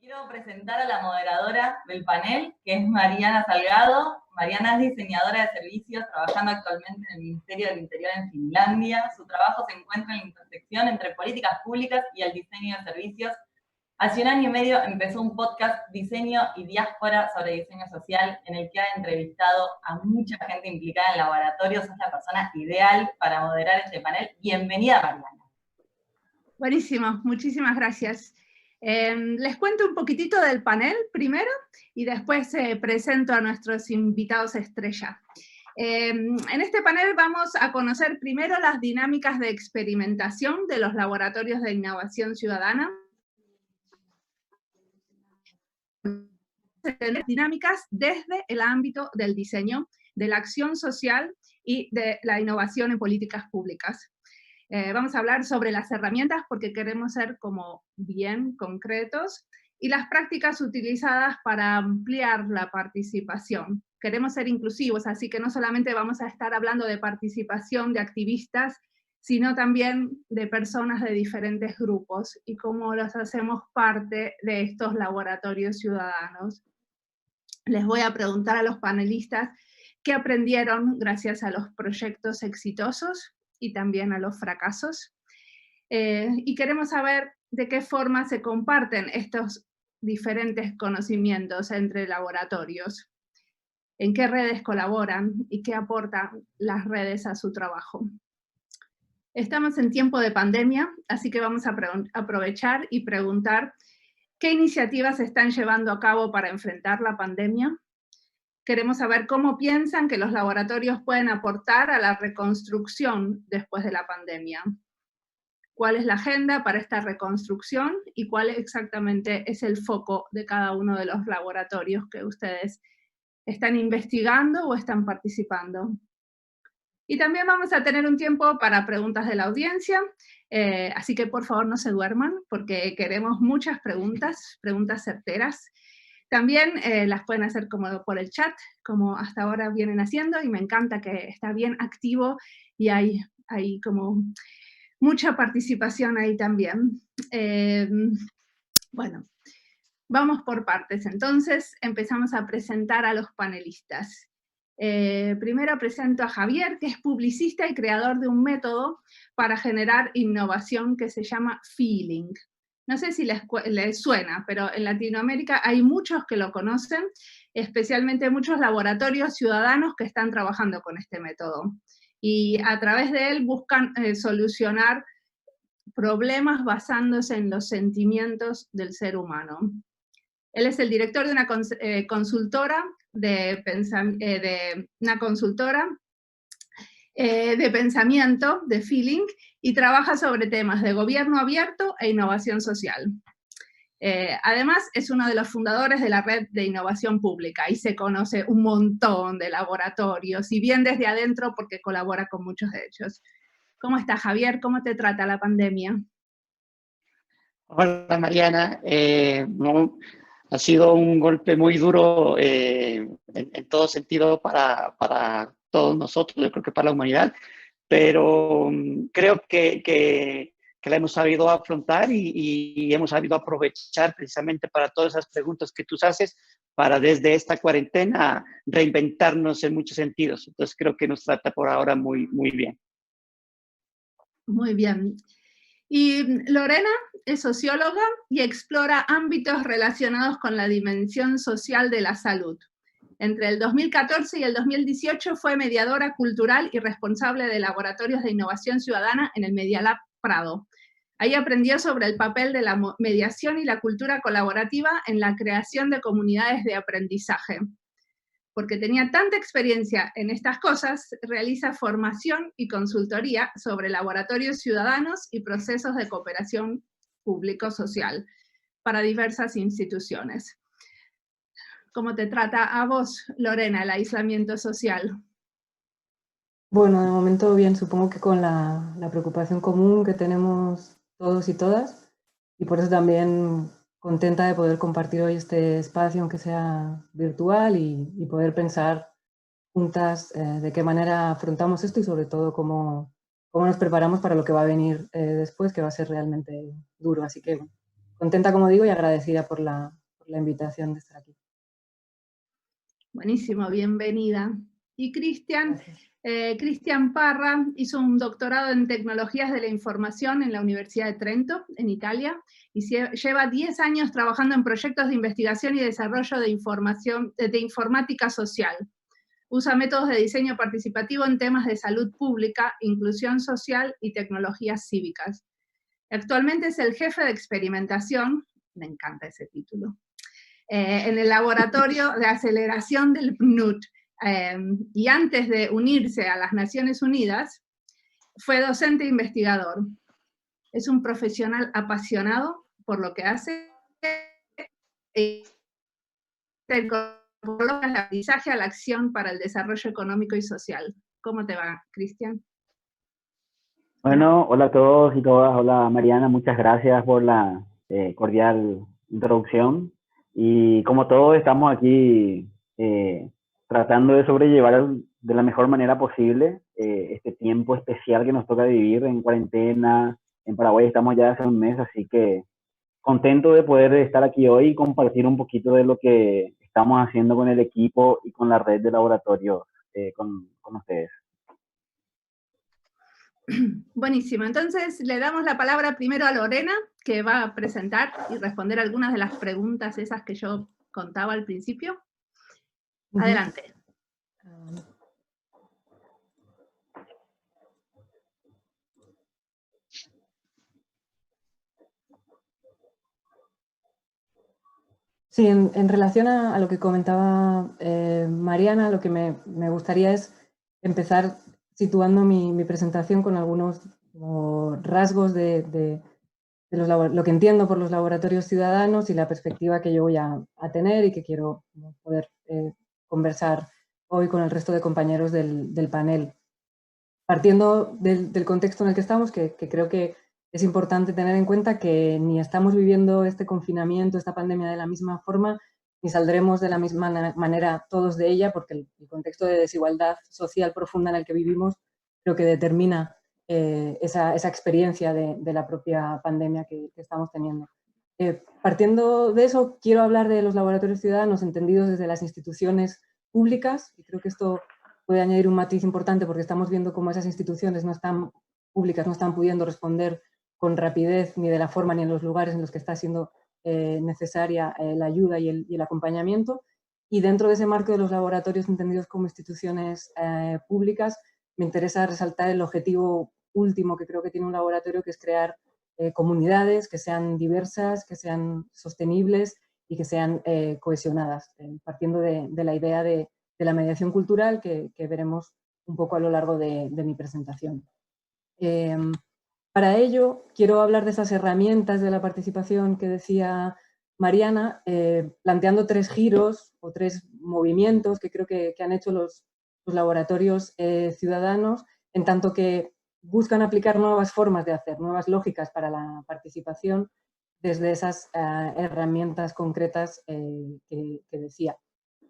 Quiero presentar a la moderadora del panel, que es Mariana Salgado. Mariana es diseñadora de servicios, trabajando actualmente en el Ministerio del Interior en Finlandia. Su trabajo se encuentra en la intersección entre políticas públicas y el diseño de servicios. Hace 1 año y medio empezó un podcast Diseño y Diáspora sobre diseño social, en el que ha entrevistado a mucha gente implicada en laboratorios. Es la persona ideal para moderar este panel. Bienvenida, Mariana. Buenísimo, muchísimas gracias. Les cuento un poquitito del panel primero y después presento a nuestros invitados estrella. En este panel vamos a conocer primero las dinámicas de experimentación de los laboratorios de innovación ciudadana. Dinámicas desde el ámbito del diseño, de la acción social y de la innovación en políticas públicas. Vamos a hablar sobre las herramientas porque queremos ser como bien concretos y las prácticas utilizadas para ampliar la participación. Queremos ser inclusivos, así que no solamente vamos a estar hablando de participación de activistas, sino también de personas de diferentes grupos y cómo los hacemos parte de estos laboratorios ciudadanos. Les voy a preguntar a los panelistas qué aprendieron gracias a los proyectos exitosos y también a los fracasos. Y queremos saber de qué forma se comparten estos diferentes conocimientos entre laboratorios, en qué redes colaboran y qué aportan las redes a su trabajo. Estamos en tiempo de pandemia, así que vamos a aprovechar y preguntar qué iniciativas se están llevando a cabo para enfrentar la pandemia. Queremos saber cómo piensan que los laboratorios pueden aportar a la reconstrucción después de la pandemia. ¿Cuál es la agenda para esta reconstrucción y cuál exactamente es el foco de cada uno de los laboratorios que ustedes están investigando o están participando? Y también vamos a tener un tiempo para preguntas de la audiencia, así que por favor no se duerman porque queremos muchas preguntas certeras. También las pueden hacer como por el chat, como hasta ahora vienen haciendo, y me encanta que está bien activo y hay como mucha participación ahí también. Bueno, vamos por partes. Entonces empezamos a presentar a los panelistas. Primero presento a Javier, que es publicista y creador de un método para generar innovación que se llama Feeling. No sé si les suena, pero en Latinoamérica hay muchos que lo conocen, especialmente muchos laboratorios ciudadanos que están trabajando con este método. Y a través de él buscan solucionar problemas basándose en los sentimientos del ser humano. Él es el director de una consultora de pensamiento, de Feeling, y trabaja sobre temas de gobierno abierto e innovación social. Además, es uno de los fundadores de la Red de Innovación Pública y se conoce un montón de laboratorios, y bien desde adentro porque colabora con muchos de ellos. ¿Cómo estás, Javier? ¿Cómo te trata la pandemia? Hola, Mariana. Ha sido un golpe muy duro en todo sentido para todos nosotros, yo creo que para la humanidad, pero creo que la hemos sabido afrontar y hemos sabido aprovechar precisamente para todas esas preguntas que tú haces, para desde esta cuarentena reinventarnos en muchos sentidos. Entonces creo que nos trata por ahora muy, muy bien. Muy bien. Y Lorena es socióloga y explora ámbitos relacionados con la dimensión social de la salud. Entre el 2014 y el 2018 fue mediadora cultural y responsable de laboratorios de innovación ciudadana en el Media Lab Prado. Ahí aprendió sobre el papel de la mediación y la cultura colaborativa en la creación de comunidades de aprendizaje. Porque tenía tanta experiencia en estas cosas, realiza formación y consultoría sobre laboratorios ciudadanos y procesos de cooperación público-social para diversas instituciones. ¿Cómo te trata a vos, Lorena, el aislamiento social? Bueno, de momento bien, supongo que con la preocupación común que tenemos todos y todas, y por eso también contenta de poder compartir hoy este espacio, aunque sea virtual, y poder pensar juntas de qué manera afrontamos esto y sobre todo cómo nos preparamos para lo que va a venir después, que va a ser realmente duro. Así que contenta, como digo, y agradecida por la invitación de estar aquí. Buenísimo, bienvenida. Y Cristian, Gracias. Cristian Parra hizo un doctorado en Tecnologías de la Información en la Universidad de Trento, en Italia, y lleva 10 años trabajando en proyectos de investigación y desarrollo de informática social. Usa métodos de diseño participativo en temas de salud pública, inclusión social y tecnologías cívicas. Actualmente es el jefe de experimentación, me encanta ese título, en el laboratorio de aceleración del PNUD. Y antes de unirse a las Naciones Unidas, fue docente e investigador. Es un profesional apasionado por lo que hace y coloca el aprendizaje a la acción para el desarrollo económico y social. ¿Cómo te va, Cristian? Bueno, hola a todos y todas. Hola Mariana, muchas gracias por la cordial introducción. Y como todos estamos aquí tratando de sobrellevar de la mejor manera posible este tiempo especial que nos toca vivir en cuarentena. En Paraguay estamos ya hace un mes, así que contento de poder estar aquí hoy y compartir un poquito de lo que estamos haciendo con el equipo y con la red de laboratorios con ustedes. Buenísimo, entonces le damos la palabra primero a Lorena, que va a presentar y responder algunas de las preguntas esas que yo contaba al principio. Adelante. Sí, en relación a lo que comentaba Mariana, lo que me gustaría es empezar situando mi presentación con algunos rasgos de lo que entiendo por los laboratorios ciudadanos y la perspectiva que yo voy a tener y que quiero poder conversar hoy con el resto de compañeros del panel. Partiendo del contexto en el que estamos, que creo que es importante tener en cuenta que ni estamos viviendo este confinamiento, esta pandemia de la misma forma, ni saldremos de la misma manera todos de ella, porque el contexto de desigualdad social profunda en el que vivimos creo que determina esa experiencia de la propia pandemia que estamos teniendo. Partiendo de eso, quiero hablar de los laboratorios ciudadanos entendidos desde las instituciones públicas, y creo que esto puede añadir un matiz importante porque estamos viendo cómo esas instituciones públicas no están pudiendo responder con rapidez ni de la forma ni en los lugares en los que está siendo necesaria la ayuda y el acompañamiento. Y dentro de ese marco de los laboratorios entendidos como instituciones públicas, me interesa resaltar el objetivo último que creo que tiene un laboratorio, que es crear comunidades que sean diversas, que sean sostenibles y que sean cohesionadas, partiendo de la idea de la mediación cultural que veremos un poco a lo largo de mi presentación. Para ello, quiero hablar de esas herramientas de la participación que decía Mariana, planteando 3 giros o 3 movimientos que creo que han hecho los laboratorios ciudadanos, en tanto que buscan aplicar nuevas formas de hacer, nuevas lógicas para la participación desde esas herramientas concretas que decía.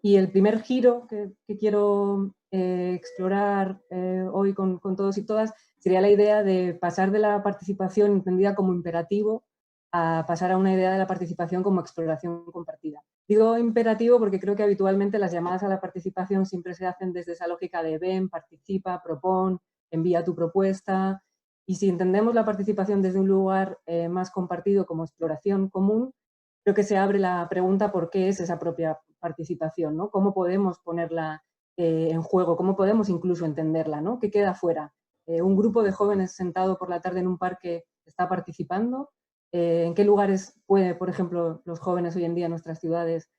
Y el primer giro que quiero explorar hoy con todos y todas sería la idea de pasar de la participación entendida como imperativo a pasar a una idea de la participación como exploración compartida. Digo imperativo porque creo que habitualmente las llamadas a la participación siempre se hacen desde esa lógica de ven, participa, propón, envía tu propuesta. Y si entendemos la participación desde un lugar más compartido como exploración común, creo que se abre la pregunta por qué es esa propia participación, ¿no? ¿Cómo podemos ponerla en juego? ¿Cómo podemos incluso entenderla, ¿no? ¿Qué queda fuera? Un grupo de jóvenes sentado por la tarde en un parque está participando. ¿En qué lugares puede, por ejemplo, los jóvenes hoy en día en nuestras ciudades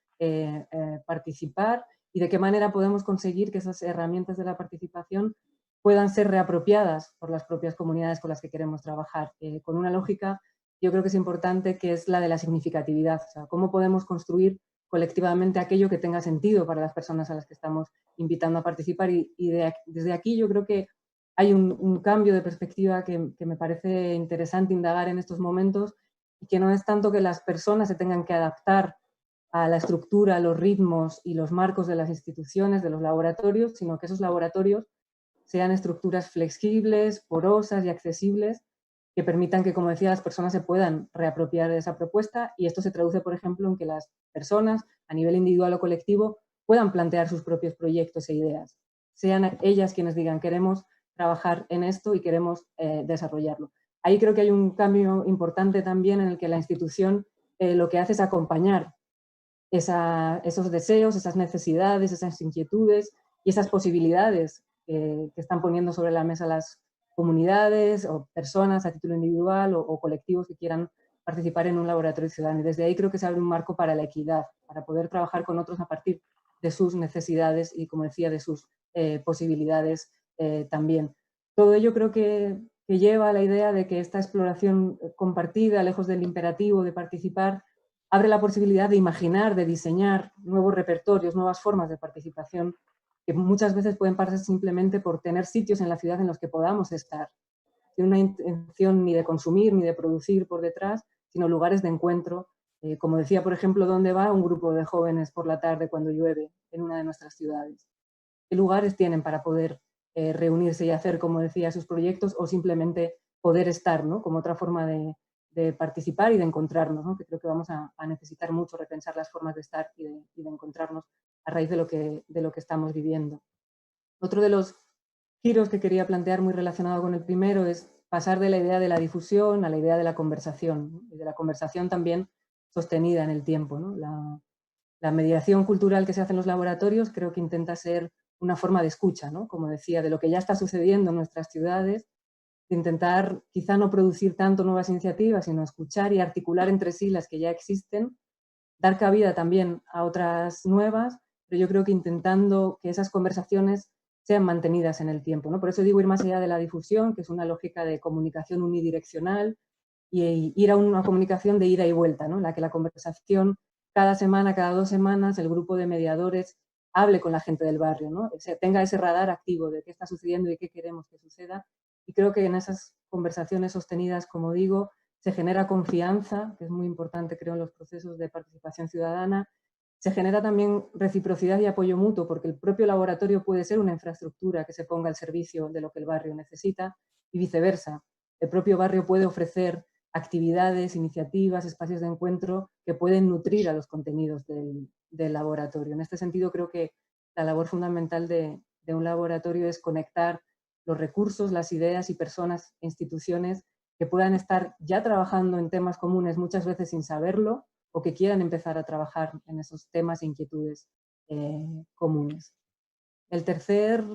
participar? ¿Y de qué manera podemos conseguir que esas herramientas de la participación puedan ser reapropiadas por las propias comunidades con las que queremos trabajar? Con una lógica, yo creo que es importante, que es la de la significatividad. O sea, ¿cómo podemos construir colectivamente aquello que tenga sentido para las personas a las que estamos invitando a participar? Desde aquí yo creo que hay un cambio de perspectiva que me parece interesante indagar en estos momentos, y que no es tanto que las personas se tengan que adaptar a la estructura, los ritmos y los marcos de las instituciones, de los laboratorios, sino que esos laboratorios sean estructuras flexibles, porosas y accesibles, que permitan que, como decía, las personas se puedan reapropiar de esa propuesta, y esto se traduce, por ejemplo, en que las personas, a nivel individual o colectivo, puedan plantear sus propios proyectos e ideas. Sean ellas quienes digan, queremos trabajar en esto y queremos desarrollarlo. Ahí creo que hay un cambio importante también en el que la institución lo que hace es acompañar esos deseos, esas necesidades, esas inquietudes y esas posibilidades que están poniendo sobre la mesa las comunidades o personas a título individual o colectivos que quieran participar en un laboratorio ciudadano. Y desde ahí creo que se abre un marco para la equidad, para poder trabajar con otros a partir de sus necesidades y, como decía, de sus posibilidades también. Todo ello creo que lleva a la idea de que esta exploración compartida, lejos del imperativo de participar, abre la posibilidad de imaginar, de diseñar nuevos repertorios, nuevas formas de participación, que muchas veces pueden pasar simplemente por tener sitios en la ciudad en los que podamos estar, sin una intención ni de consumir ni de producir por detrás, sino lugares de encuentro, como decía, por ejemplo, ¿dónde va un grupo de jóvenes por la tarde cuando llueve en una de nuestras ciudades? ¿Qué lugares tienen para poder reunirse y hacer, como decía, sus proyectos, o simplemente poder estar, ¿no?, como otra forma de participar y de encontrarnos, ¿no?, que creo que vamos a necesitar mucho repensar las formas de estar y de encontrarnos a raíz de lo que estamos viviendo. Otro de los giros que quería plantear, muy relacionado con el primero, es pasar de la idea de la difusión a la idea de la conversación, ¿no?, y de la conversación también sostenida en el tiempo, ¿no? La mediación cultural que se hace en los laboratorios creo que intenta ser una forma de escucha, ¿no?, como decía, de lo que ya está sucediendo en nuestras ciudades, de intentar quizá no producir tanto nuevas iniciativas, sino escuchar y articular entre sí las que ya existen, dar cabida también a otras nuevas, pero yo creo que intentando que esas conversaciones sean mantenidas en el tiempo, ¿no? Por eso digo ir más allá de la difusión, que es una lógica de comunicación unidireccional, y ir a una comunicación de ida y vuelta, ¿no?, en la que la conversación cada semana, cada 2 semanas, el grupo de mediadores hable con la gente del barrio, ¿no?, tenga ese radar activo de qué está sucediendo y qué queremos que suceda. Y creo que en esas conversaciones sostenidas, como digo, se genera confianza, que es muy importante, creo, en los procesos de participación ciudadana. Se genera también reciprocidad y apoyo mutuo, porque el propio laboratorio puede ser una infraestructura que se ponga al servicio de lo que el barrio necesita, y viceversa. El propio barrio puede ofrecer actividades, iniciativas, espacios de encuentro que pueden nutrir a los contenidos del laboratorio. En este sentido, creo que la labor fundamental de un laboratorio es conectar los recursos, las ideas y personas e instituciones que puedan estar ya trabajando en temas comunes, muchas veces sin saberlo, o que quieran empezar a trabajar en esos temas e inquietudes comunes. El tercer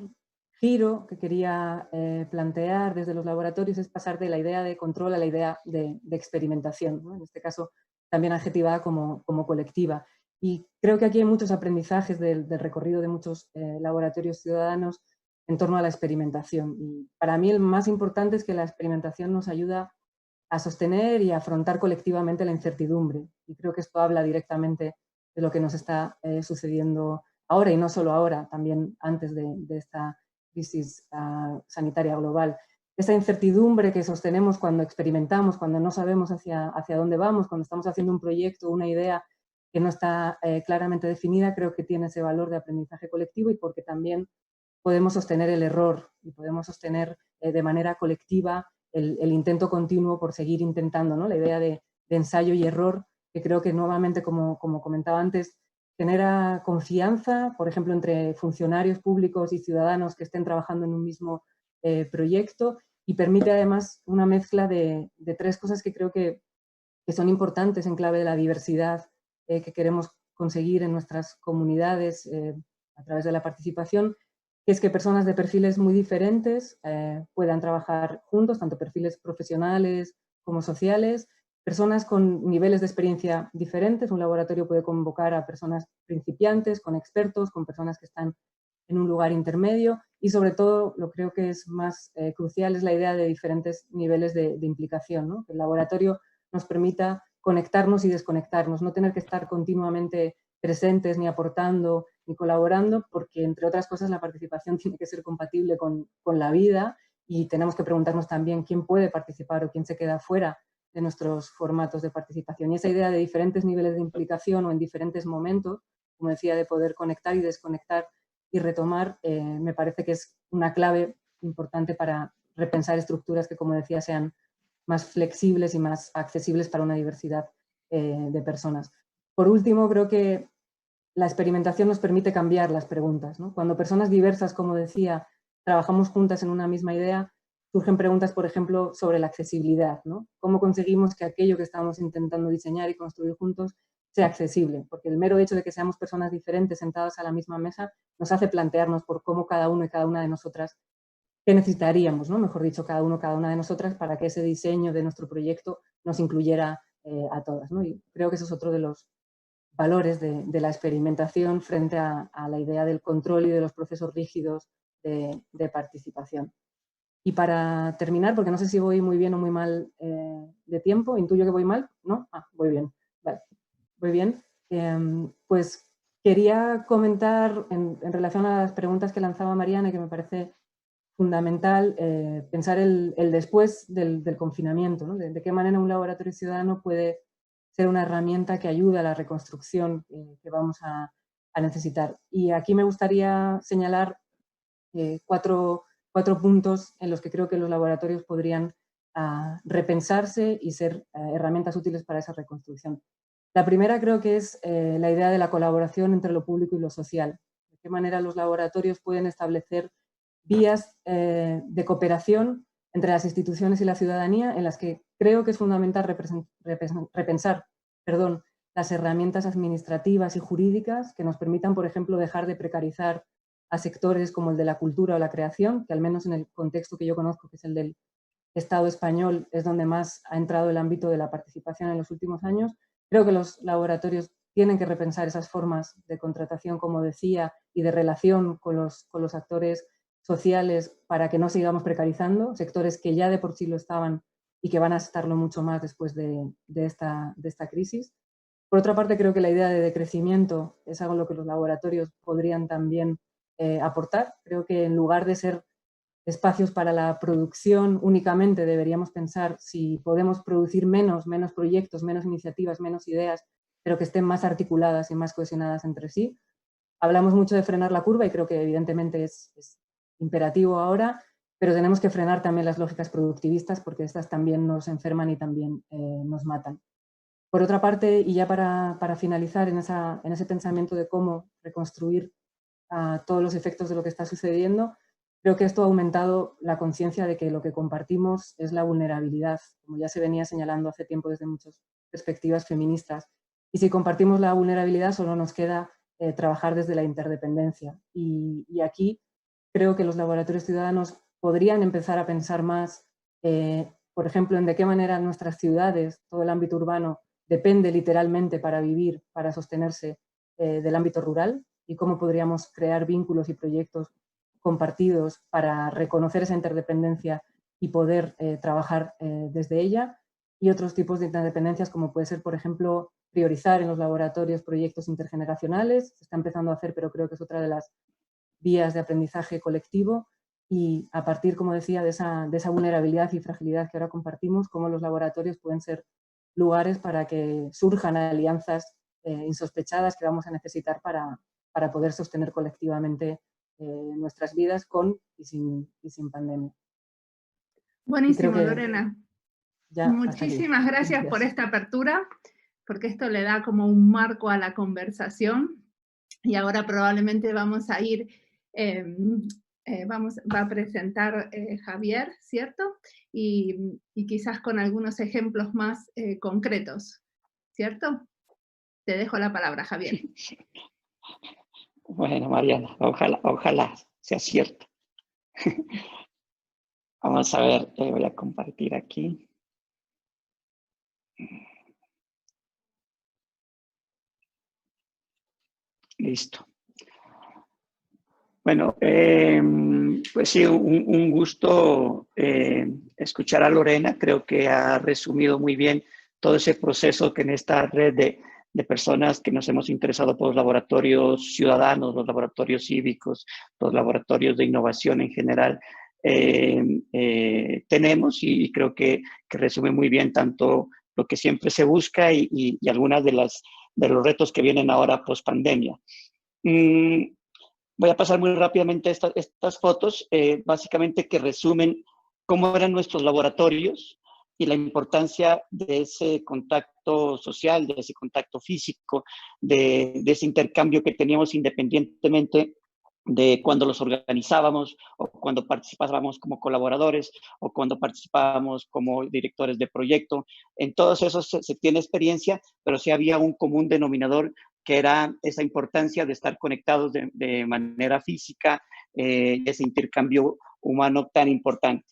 giro que quería plantear desde los laboratorios es pasar de la idea de control a la idea de experimentación, ¿no?, en este caso también adjetivada como colectiva. Y creo que aquí hay muchos aprendizajes del recorrido de muchos laboratorios ciudadanos en torno a la experimentación. Y para mí el más importante es que la experimentación nos ayuda a sostener y a afrontar colectivamente la incertidumbre. Y creo que esto habla directamente de lo que nos está sucediendo ahora, y no solo ahora, también antes de esta crisis sanitaria global. Esa incertidumbre que sostenemos cuando experimentamos, cuando no sabemos hacia dónde vamos, cuando estamos haciendo un proyecto, una idea que no está claramente definida, creo que tiene ese valor de aprendizaje colectivo, y porque también podemos sostener el error y podemos sostener de manera colectiva el intento continuo por seguir intentando, ¿no?, la idea de ensayo y error, que creo que nuevamente, como comentaba antes, genera confianza, por ejemplo, entre funcionarios públicos y ciudadanos que estén trabajando en un mismo proyecto, y permite además una mezcla de 3 cosas que creo que son importantes en clave de la diversidad que queremos conseguir en nuestras comunidades a través de la participación, que es que personas de perfiles muy diferentes puedan trabajar juntos, tanto perfiles profesionales como sociales, personas con niveles de experiencia diferentes. Un laboratorio puede convocar a personas principiantes, con expertos, con personas que están en un lugar intermedio, y sobre todo, lo creo que es más crucial, es la idea de diferentes niveles de implicación, ¿no?, que el laboratorio nos permita conectarnos y desconectarnos, no tener que estar continuamente presentes, ni aportando, ni colaborando, porque, entre otras cosas, la participación tiene que ser compatible con la vida, y tenemos que preguntarnos también quién puede participar o quién se queda fuera de nuestros formatos de participación. Y esa idea de diferentes niveles de implicación o en diferentes momentos, como decía, de poder conectar y desconectar y retomar, me parece que es una clave importante para repensar estructuras que, como decía, sean más flexibles y más accesibles para una diversidad de personas. Por último, creo que la experimentación nos permite cambiar las preguntas, ¿no? Cuando personas diversas, como decía, trabajamos juntas en una misma idea, surgen preguntas, por ejemplo, sobre la accesibilidad, ¿no? ¿Cómo conseguimos que aquello que estamos intentando diseñar y construir juntos sea accesible? Porque el mero hecho de que seamos personas diferentes sentadas a la misma mesa nos hace plantearnos por cómo cada uno y cada una de nosotras, qué necesitaríamos, ¿no? Mejor dicho, cada uno, cada una de nosotras, para que ese diseño de nuestro proyecto nos incluyera a todas, ¿no? Y creo que eso es otro de los valores de la experimentación frente a la idea del control y de los procesos rígidos de participación. Y para terminar, porque no sé si voy muy bien o muy mal de tiempo, intuyo que voy mal, ¿no? Voy bien, vale, voy bien. Pues quería comentar en relación a las preguntas que lanzaba Mariana, y que me parece fundamental pensar el después del confinamiento, ¿no? De qué manera un laboratorio ciudadano puede ser una herramienta que ayude a la reconstrucción que vamos a necesitar. Y aquí me gustaría señalar cuatro puntos en los que creo que los laboratorios podrían repensarse y ser herramientas útiles para esa reconstrucción. La primera creo que es la idea de la colaboración entre lo público y lo social. De qué manera los laboratorios pueden establecer vías de cooperación entre las instituciones y la ciudadanía, en las que creo que es fundamental repensar las herramientas administrativas y jurídicas que nos permitan, por ejemplo, dejar de precarizar a sectores como el de la cultura o la creación, que al menos en el contexto que yo conozco, que es el del Estado español, es donde más ha entrado el ámbito de la participación en los últimos años. Creo que los laboratorios tienen que repensar esas formas de contratación, como decía, y de relación con los actores sociales para que no sigamos precarizando, sectores que ya de por sí lo estaban y que van a estarlo mucho más después de esta crisis. Por otra parte, creo que la idea de decrecimiento es algo en lo que los laboratorios podrían también aportar. Creo que en lugar de ser espacios para la producción únicamente, deberíamos pensar si podemos producir menos proyectos, menos iniciativas, menos ideas, pero que estén más articuladas y más cohesionadas entre sí. Hablamos mucho de frenar la curva y creo que evidentemente es imperativo ahora, pero tenemos que frenar también las lógicas productivistas, porque estas también nos enferman y también nos matan. Por otra parte, y ya para finalizar en ese pensamiento de cómo reconstruir todos los efectos de lo que está sucediendo, creo que esto ha aumentado la conciencia de que lo que compartimos es la vulnerabilidad, como ya se venía señalando hace tiempo desde muchas perspectivas feministas. Y si compartimos la vulnerabilidad, solo nos queda trabajar desde la interdependencia. Y aquí creo que los laboratorios ciudadanos podrían empezar a pensar más, por ejemplo, en de qué manera nuestras ciudades, todo el ámbito urbano, depende literalmente para vivir, para sostenerse del ámbito rural, y cómo podríamos crear vínculos y proyectos compartidos para reconocer esa interdependencia y poder trabajar desde ella, y otros tipos de interdependencias, como puede ser, por ejemplo, priorizar en los laboratorios proyectos intergeneracionales. Se está empezando a hacer, pero creo que es otra de las vías de aprendizaje colectivo, y a partir, como decía, de esa vulnerabilidad y fragilidad que ahora compartimos, cómo los laboratorios pueden ser lugares para que surjan alianzas insospechadas que vamos a necesitar para poder sostener colectivamente nuestras vidas con y sin pandemia. Buenísimo, Lorena. Muchísimas gracias por Gracias. esta apertura, porque esto le da como un marco a la conversación. Y ahora probablemente vamos a ir, va a presentar Javier, ¿cierto? Y quizás con algunos ejemplos más concretos, ¿cierto? Te dejo la palabra, Javier. Bueno, Mariana, ojalá sea cierto. Vamos a ver, voy a compartir aquí. Listo. Bueno, pues sí, un gusto escuchar a Lorena. Creo que ha resumido muy bien todo ese proceso que en esta red de personas que nos hemos interesado por los laboratorios ciudadanos, los laboratorios cívicos, los laboratorios de innovación en general, tenemos, y creo que resume muy bien tanto lo que siempre se busca y algunas de los retos que vienen ahora post pandemia. Voy a pasar muy rápidamente estas fotos, básicamente que resumen cómo eran nuestros laboratorios y la importancia de ese contacto social, de ese contacto físico, de ese intercambio que teníamos independientemente de cuando los organizábamos o cuando participábamos como colaboradores o cuando participábamos como directores de proyecto. En todos esos se tiene experiencia, pero sí había un común denominador que era esa importancia de estar conectados de manera física, ese intercambio humano tan importante.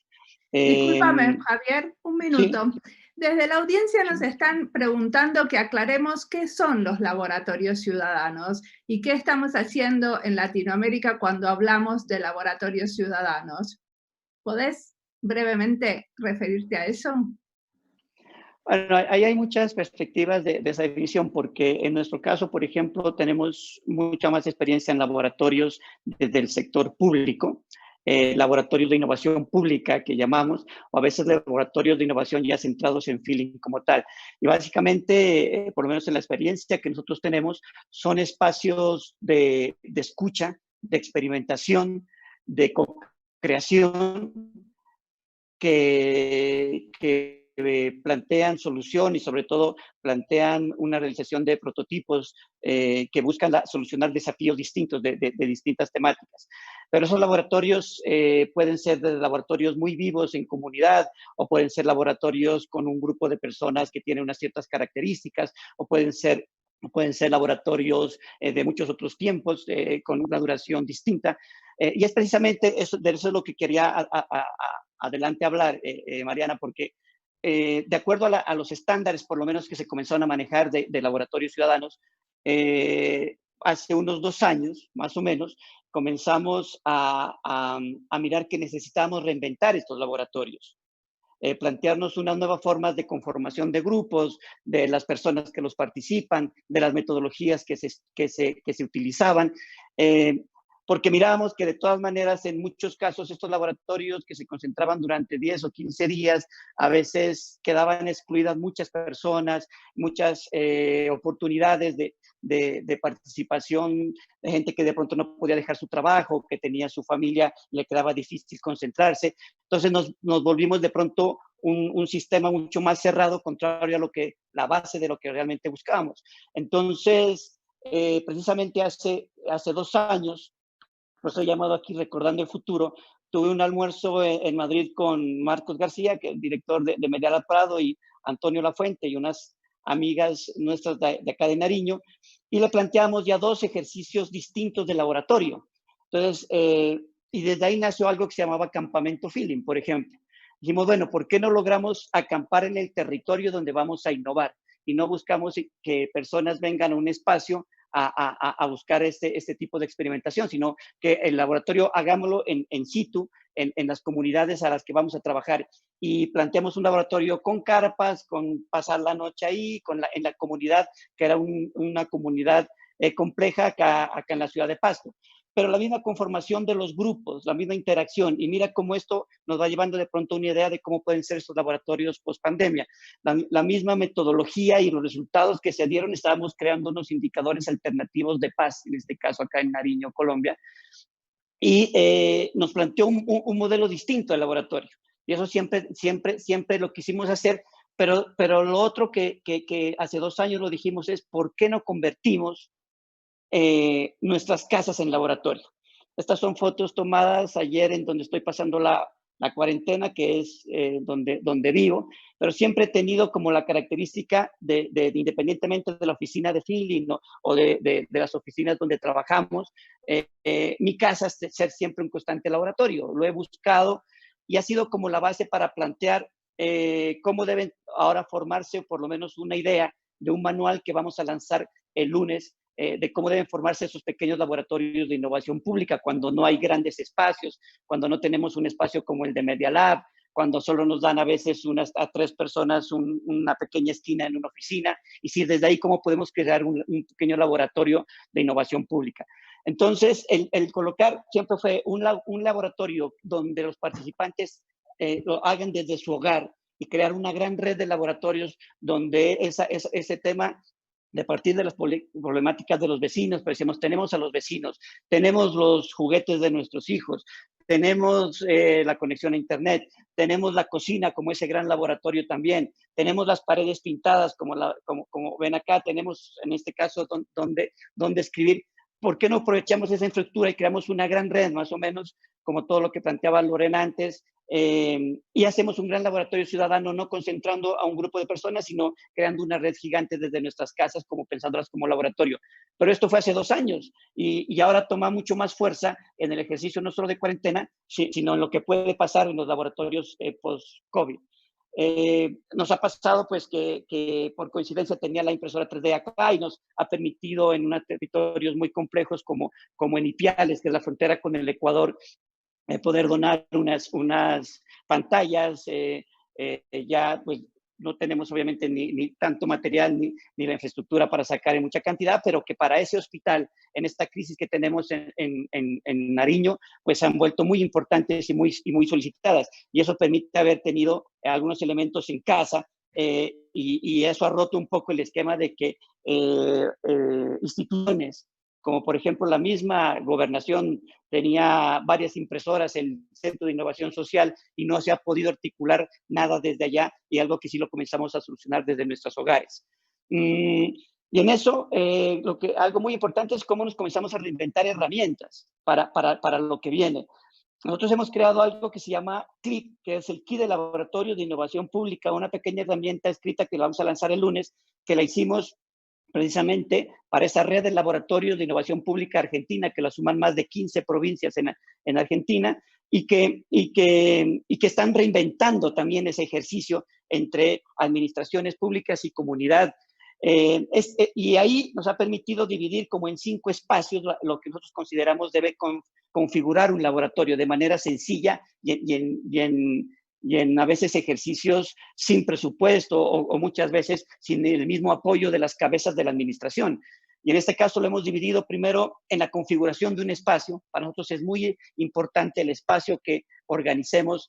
Discúlpame, Javier, un minuto. ¿Sí? Desde la audiencia nos están preguntando que aclaremos qué son los laboratorios ciudadanos y qué estamos haciendo en Latinoamérica cuando hablamos de laboratorios ciudadanos. ¿Podés brevemente referirte a eso? Bueno, ahí hay muchas perspectivas de esa definición, porque en nuestro caso, por ejemplo, tenemos mucha más experiencia en laboratorios desde el sector público, laboratorios de innovación pública que llamamos, o a veces laboratorios de innovación ya centrados en feeling como tal. Y básicamente, por lo menos en la experiencia que nosotros tenemos, son espacios de escucha, de experimentación, de co-creación, que plantean solución y sobre todo plantean una realización de prototipos que buscan solucionar desafíos distintos de distintas temáticas. Pero esos laboratorios pueden ser de laboratorios muy vivos en comunidad o pueden ser laboratorios con un grupo de personas que tienen unas ciertas características o pueden ser laboratorios de muchos otros tiempos con una duración distinta. Y es precisamente de eso es lo que quería adelante hablar, Mariana, porque de acuerdo a los estándares, por lo menos que se comenzaron a manejar de laboratorios ciudadanos, hace unos 2 años, más o menos, comenzamos a mirar que necesitábamos reinventar estos laboratorios. Plantearnos unas nuevas formas de conformación de grupos, de las personas que los participan, de las metodologías que se utilizaban, porque mirábamos que de todas maneras en muchos casos estos laboratorios que se concentraban durante 10 o 15 días, a veces quedaban excluidas muchas personas, muchas oportunidades de participación, de gente que de pronto no podía dejar su trabajo, que tenía su familia, le quedaba difícil concentrarse. Entonces nos volvimos de pronto un sistema mucho más cerrado, contrario a la base de lo que realmente buscábamos. Entonces, precisamente hace 2 años, por eso he llamado aquí Recordando el Futuro, tuve un almuerzo en Madrid con Marcos García, que es el director de Medialab Prado, y Antonio Lafuente, y unas amigas nuestras de acá de Nariño, y le planteamos ya 2 ejercicios distintos de laboratorio. Entonces, y desde ahí nació algo que se llamaba Campamento Feeling, por ejemplo. Dijimos, bueno, ¿por qué no logramos acampar en el territorio donde vamos a innovar? Y no buscamos que personas vengan a un espacio a buscar este tipo de experimentación, sino que el laboratorio hagámoslo en situ, en las comunidades a las que vamos a trabajar. Y planteamos un laboratorio con carpas, con pasar la noche ahí, en la comunidad, que era una comunidad compleja acá en la ciudad de Pasto. Pero la misma conformación de los grupos, la misma interacción, y mira cómo esto nos va llevando de pronto una idea de cómo pueden ser estos laboratorios post pandemia. La misma metodología y los resultados que se dieron, estábamos creando unos indicadores alternativos de paz, en este caso acá en Nariño, Colombia, y nos planteó un modelo distinto de laboratorio. Y eso siempre lo quisimos hacer, pero lo otro que hace 2 años lo dijimos es, ¿por qué no convertimos nuestras casas en laboratorio? Estas son fotos tomadas ayer en donde estoy pasando la cuarentena, que es donde vivo, pero siempre he tenido como la característica independientemente de la oficina de feeling, ¿no? O de las oficinas donde trabajamos, mi casa es ser siempre un constante laboratorio. Lo he buscado y ha sido como la base para plantear cómo deben ahora formarse, o por lo menos una idea de un manual que vamos a lanzar el lunes, de cómo deben formarse esos pequeños laboratorios de innovación pública cuando no hay grandes espacios, cuando no tenemos un espacio como el de Medialab, cuando solo nos dan a veces a 3 personas una pequeña esquina en una oficina, y si desde ahí cómo podemos crear un pequeño laboratorio de innovación pública. Entonces, el colocar siempre fue un laboratorio donde los participantes lo hagan desde su hogar y crear una gran red de laboratorios donde ese tema de partir de las problemáticas de los vecinos, pero decíamos, tenemos a los vecinos, tenemos los juguetes de nuestros hijos, tenemos la conexión a internet, tenemos la cocina como ese gran laboratorio también, tenemos las paredes pintadas como ven acá, tenemos en este caso donde escribir. ¿Por qué no aprovechamos esa infraestructura y creamos una gran red, más o menos, como todo lo que planteaba Lorena antes, y hacemos un gran laboratorio ciudadano, no concentrando a un grupo de personas, sino creando una red gigante desde nuestras casas, como pensándolas como laboratorio? Pero esto fue hace 2 años y ahora toma mucho más fuerza en el ejercicio no solo de cuarentena, sino en lo que puede pasar en los laboratorios post-COVID. Nos ha pasado pues que por coincidencia tenía la impresora 3D acá y nos ha permitido en unos territorios muy complejos como en Ipiales, que es la frontera con el Ecuador, poder donar unas pantallas. Ya pues no tenemos obviamente ni tanto material ni la infraestructura para sacar en mucha cantidad, pero que para ese hospital, en esta crisis que tenemos en Nariño, pues han vuelto muy importantes y muy solicitadas. Y eso permite haber tenido algunos elementos en casa, y eso ha roto un poco el esquema de que instituciones, como por ejemplo la misma gobernación tenía varias impresoras, el Centro de Innovación Social, y no se ha podido articular nada desde allá, y algo que sí lo comenzamos a solucionar desde nuestros hogares. Y en eso, algo muy importante es cómo nos comenzamos a reinventar herramientas para lo que viene. Nosotros hemos creado algo que se llama CLIP, que es el Kit de Laboratorio de Innovación Pública, una pequeña herramienta escrita que la vamos a lanzar el lunes, que la hicimos precisamente para esa red de laboratorios de innovación pública argentina, que la suman más de 15 provincias en Argentina, y que están reinventando también ese ejercicio entre administraciones públicas y comunidad. Y ahí nos ha permitido dividir como en 5 espacios lo que nosotros consideramos debe configurar un laboratorio de manera sencilla y en a veces ejercicios sin presupuesto o muchas veces sin el mismo apoyo de las cabezas de la administración. Y en este caso lo hemos dividido primero en la configuración de un espacio. Para nosotros es muy importante el espacio que organicemos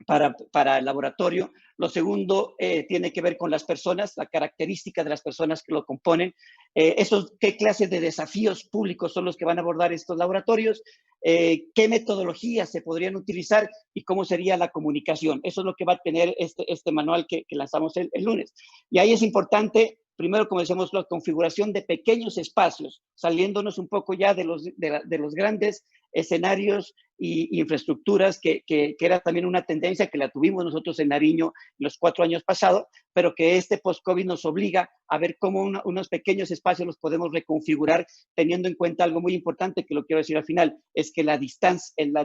para el laboratorio. Lo segundo tiene que ver con las personas, la característica de las personas que lo componen. ¿Qué clases de desafíos públicos son los que van a abordar estos laboratorios? ¿Qué metodologías se podrían utilizar y cómo sería la comunicación? Eso es lo que va a tener este manual que lanzamos el lunes. Y ahí es importante, primero, como decíamos, la configuración de pequeños espacios, saliéndonos un poco ya de los grandes escenarios y infraestructuras, que era también una tendencia que la tuvimos nosotros en Nariño los 4 años pasados, pero que este post-COVID nos obliga a ver cómo unos pequeños espacios los podemos reconfigurar, teniendo en cuenta algo muy importante que lo quiero decir al final, es que el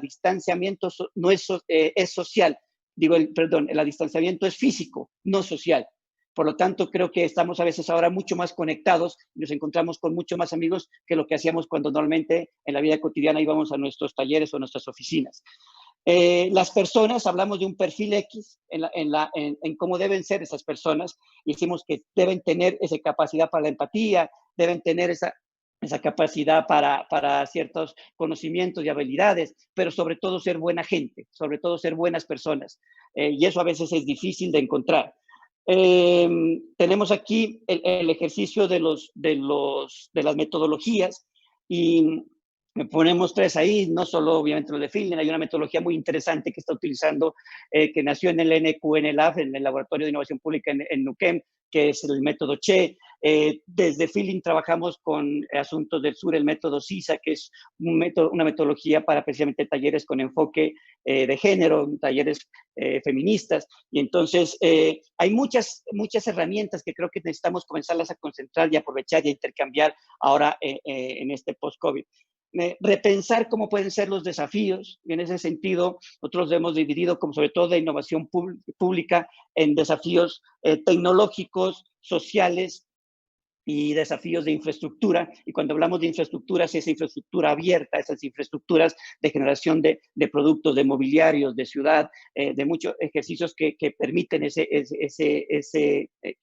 distanciamiento no es social, el distanciamiento es físico, no social. Por lo tanto, creo que estamos a veces ahora mucho más conectados y nos encontramos con mucho más amigos que lo que hacíamos cuando normalmente en la vida cotidiana íbamos a nuestros talleres o a nuestras oficinas. Las personas, hablamos de un perfil X en cómo deben ser esas personas, y decimos que deben tener esa capacidad para la empatía, deben tener esa capacidad para ciertos conocimientos y habilidades, pero sobre todo ser buena gente, sobre todo ser buenas personas. Y eso a veces es difícil de encontrar. Tenemos aquí el ejercicio de las metodologías, y ponemos 3 ahí, no solo obviamente lo de Finland. Hay una metodología muy interesante que está utilizando, que nació en el NQN-Lab, en el Laboratorio de Innovación Pública en Nuquem, que es el método CHE. Desde Feeling trabajamos con Asuntos del Sur, el método CISA, que es una metodología para precisamente talleres con enfoque de género, talleres feministas. Y entonces hay muchas herramientas que creo que necesitamos comenzarlas a concentrar y aprovechar y a intercambiar ahora en este post-COVID. Repensar cómo pueden ser los desafíos, y en ese sentido nosotros hemos dividido, como sobre todo de innovación pública, en desafíos tecnológicos, sociales y desafíos de infraestructura. Y cuando hablamos de infraestructuras, esa infraestructura abierta, esas infraestructuras de generación de productos, de mobiliarios, de ciudad, de muchos ejercicios que permiten que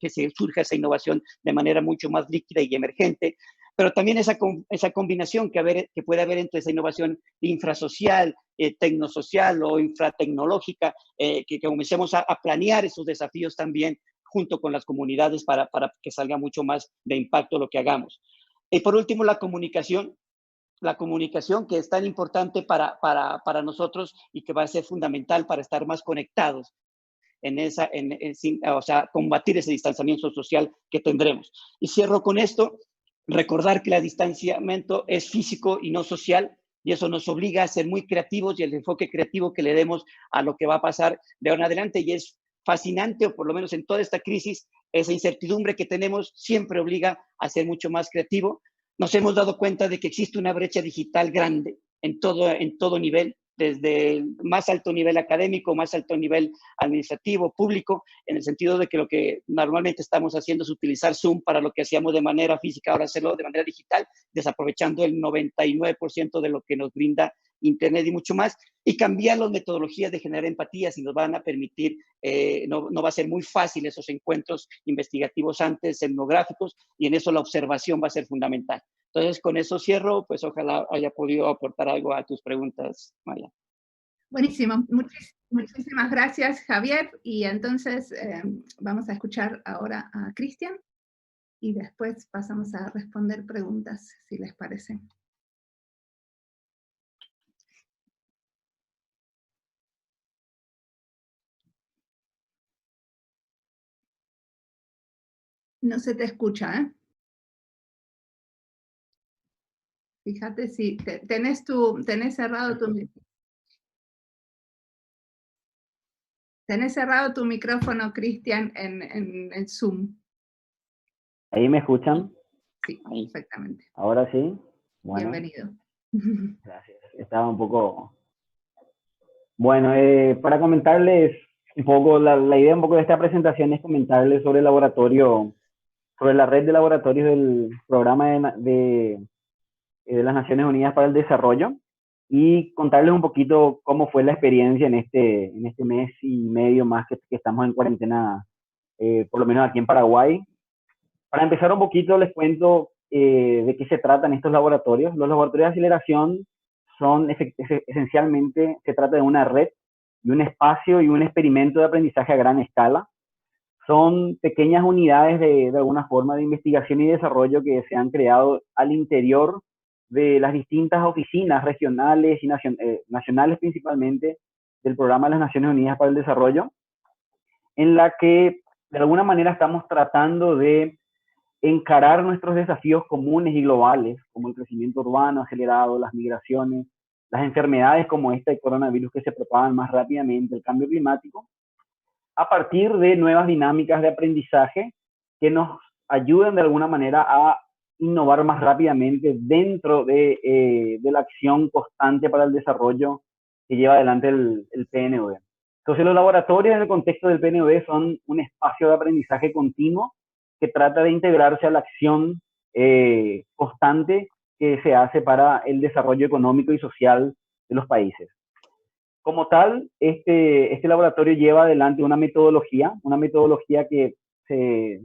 se surja esa innovación de manera mucho más líquida y emergente. Pero también esa combinación que puede haber entre esa innovación infrasocial, tecnosocial o infratecnológica, que comencemos a planear esos desafíos también junto con las comunidades para que salga mucho más de impacto lo que hagamos. Y por último, la comunicación que es tan importante para nosotros y que va a ser fundamental para estar más conectados o sea, combatir ese distanciamiento social que tendremos. Y cierro con esto, recordar que el distanciamiento es físico y no social, y eso nos obliga a ser muy creativos y el enfoque creativo que le demos a lo que va a pasar de ahora en adelante, y es fascinante, o por lo menos en toda esta crisis, esa incertidumbre que tenemos siempre obliga a ser mucho más creativo. Nos hemos dado cuenta de que existe una brecha digital grande en todo nivel, desde el más alto nivel académico, más alto nivel administrativo, público, en el sentido de que lo que normalmente estamos haciendo es utilizar Zoom para lo que hacíamos de manera física, ahora hacerlo de manera digital, desaprovechando el 99% de lo que nos brinda Internet y mucho más, y cambiar las metodologías de generar empatía, si nos van a permitir, no va a ser muy fácil esos encuentros investigativos antes, etnográficos, y en eso la observación va a ser fundamental. Entonces, con eso cierro, pues ojalá haya podido aportar algo a tus preguntas, Maya. Buenísimo, muchísimas gracias, Javier. Y entonces vamos a escuchar ahora a Cristian y después pasamos a responder preguntas, si les parece. No se te escucha, ¿eh? Fíjate si tenés cerrado tu micrófono. Tenés cerrado tu micrófono, Cristian, en Zoom. ¿Ahí me escuchan? Sí, perfectamente. Ahora sí. Bueno, bienvenido. Gracias. Estaba un poco... Bueno, para comentarles un poco, la idea un poco de esta presentación es comentarles sobre el laboratorio, sobre la red de laboratorios del programa de las Naciones Unidas para el Desarrollo, y contarles un poquito cómo fue la experiencia en este mes y medio más que estamos en cuarentena, por lo menos aquí en Paraguay. Para empezar un poquito les cuento de qué se tratan estos laboratorios. Los laboratorios de aceleración son esencialmente, se trata de una red y un espacio y un experimento de aprendizaje a gran escala. Son pequeñas unidades de alguna forma de investigación y desarrollo que se han creado al interior de las distintas oficinas regionales y nacionales principalmente del Programa de las Naciones Unidas para el Desarrollo, en la que de alguna manera estamos tratando de encarar nuestros desafíos comunes y globales, como el crecimiento urbano acelerado, las migraciones, las enfermedades como esta de coronavirus que se propagan más rápidamente, el cambio climático, a partir de nuevas dinámicas de aprendizaje que nos ayuden de alguna manera a innovar más rápidamente dentro de la acción constante para el desarrollo que lleva adelante el PNUD. Entonces los laboratorios en el contexto del PNUD son un espacio de aprendizaje continuo que trata de integrarse a la acción constante que se hace para el desarrollo económico y social de los países. Como tal, este laboratorio lleva adelante una metodología que se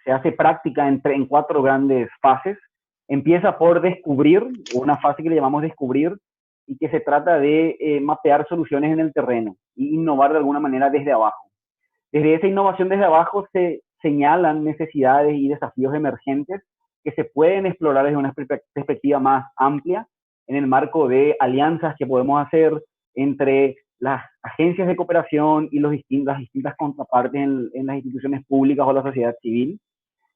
hace práctica en 4 grandes fases. Empieza por descubrir, una fase que le llamamos descubrir, y que se trata de mapear soluciones en el terreno e innovar de alguna manera desde abajo. Desde esa innovación desde abajo se señalan necesidades y desafíos emergentes que se pueden explorar desde una perspectiva más amplia en el marco de alianzas que podemos hacer entre las agencias de cooperación y las distintas contrapartes en las instituciones públicas o la sociedad civil.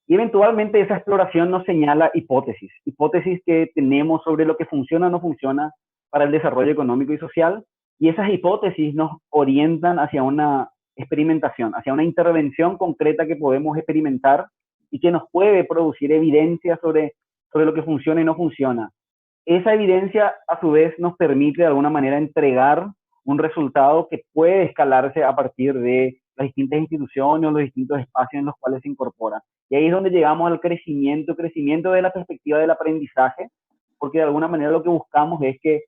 Y eventualmente esa exploración nos señala hipótesis que tenemos sobre lo que funciona o no funciona para el desarrollo económico y social, y esas hipótesis nos orientan hacia una experimentación, hacia una intervención concreta que podemos experimentar y que nos puede producir evidencia sobre lo que funciona y no funciona. Esa evidencia, a su vez, nos permite de alguna manera entregar un resultado que puede escalarse a partir de las distintas instituciones o los distintos espacios en los cuales se incorpora. Y ahí es donde llegamos al crecimiento de la perspectiva del aprendizaje, porque de alguna manera lo que buscamos es que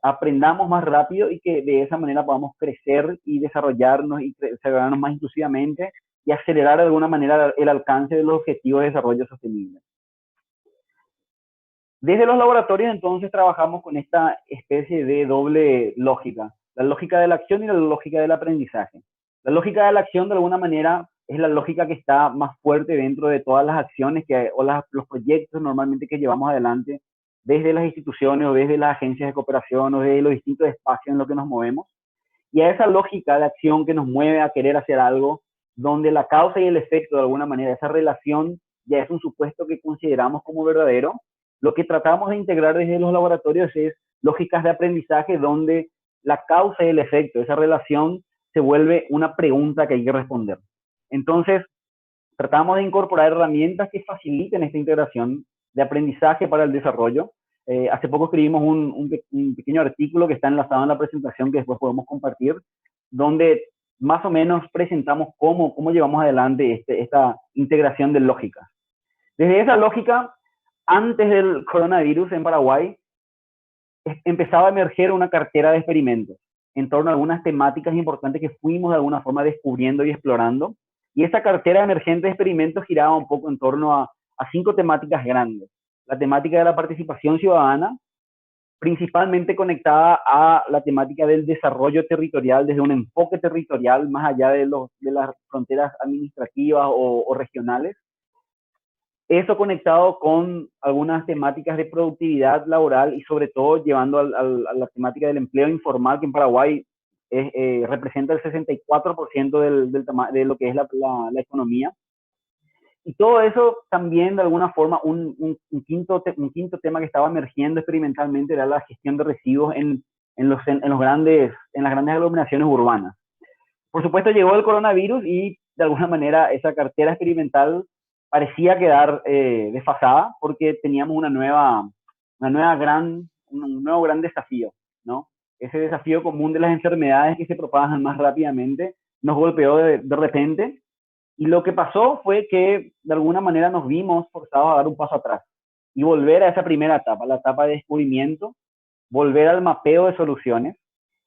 aprendamos más rápido y que de esa manera podamos crecer y desarrollarnos más inclusivamente y acelerar de alguna manera el alcance de los objetivos de desarrollo sostenible. Desde los laboratorios entonces trabajamos con esta especie de doble lógica, la lógica de la acción y la lógica del aprendizaje. La lógica de la acción, de alguna manera, es la lógica que está más fuerte dentro de todas las acciones los proyectos normalmente que llevamos adelante desde las instituciones o desde las agencias de cooperación o desde los distintos espacios en los que nos movemos. Y a esa lógica de acción que nos mueve a querer hacer algo, donde la causa y el efecto, de alguna manera, esa relación ya es un supuesto que consideramos como verdadero, lo que tratamos de integrar desde los laboratorios es lógicas de aprendizaje donde la causa y el efecto, esa relación, se vuelve una pregunta que hay que responder. Entonces, tratamos de incorporar herramientas que faciliten esta integración de aprendizaje para el desarrollo. Hace poco escribimos un pequeño artículo que está enlazado en la presentación que después podemos compartir, donde más o menos presentamos cómo llevamos adelante esta integración de lógicas. Desde esa lógica, antes del coronavirus en Paraguay, empezaba a emerger una cartera de experimentos en torno a algunas temáticas importantes que fuimos de alguna forma descubriendo y explorando. Y esa cartera emergente de experimentos giraba un poco en torno a 5 temáticas grandes. La temática de la participación ciudadana, principalmente conectada a la temática del desarrollo territorial desde un enfoque territorial más allá de las fronteras administrativas o regionales. Eso conectado con algunas temáticas de productividad laboral y sobre todo llevando a la temática del empleo informal, que en Paraguay representa el 64% de lo que es la economía. Y todo eso también, de alguna forma, un quinto tema que estaba emergiendo experimentalmente era la gestión de residuos en las grandes aglomeraciones urbanas. Por supuesto, llegó el coronavirus y, de alguna manera, esa cartera experimental parecía quedar desfasada porque teníamos un nuevo gran desafío, ¿no? Ese desafío común de las enfermedades que se propagan más rápidamente nos golpeó de repente. Y lo que pasó fue que, de alguna manera, nos vimos forzados a dar un paso atrás y volver a esa primera etapa, la etapa de descubrimiento, volver al mapeo de soluciones,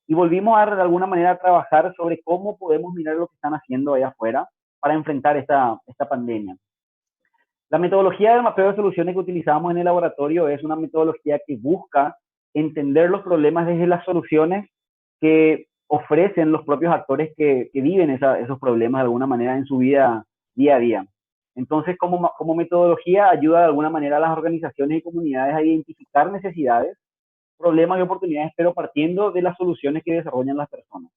y volvimos de alguna manera, a trabajar sobre cómo podemos mirar lo que están haciendo allá afuera para enfrentar esta pandemia. La metodología del mapeo de soluciones que utilizamos en el laboratorio es una metodología que busca entender los problemas desde las soluciones que ofrecen los propios actores que viven esos problemas de alguna manera en su vida día a día. Entonces, como metodología, ayuda de alguna manera a las organizaciones y comunidades a identificar necesidades, problemas y oportunidades, pero partiendo de las soluciones que desarrollan las personas.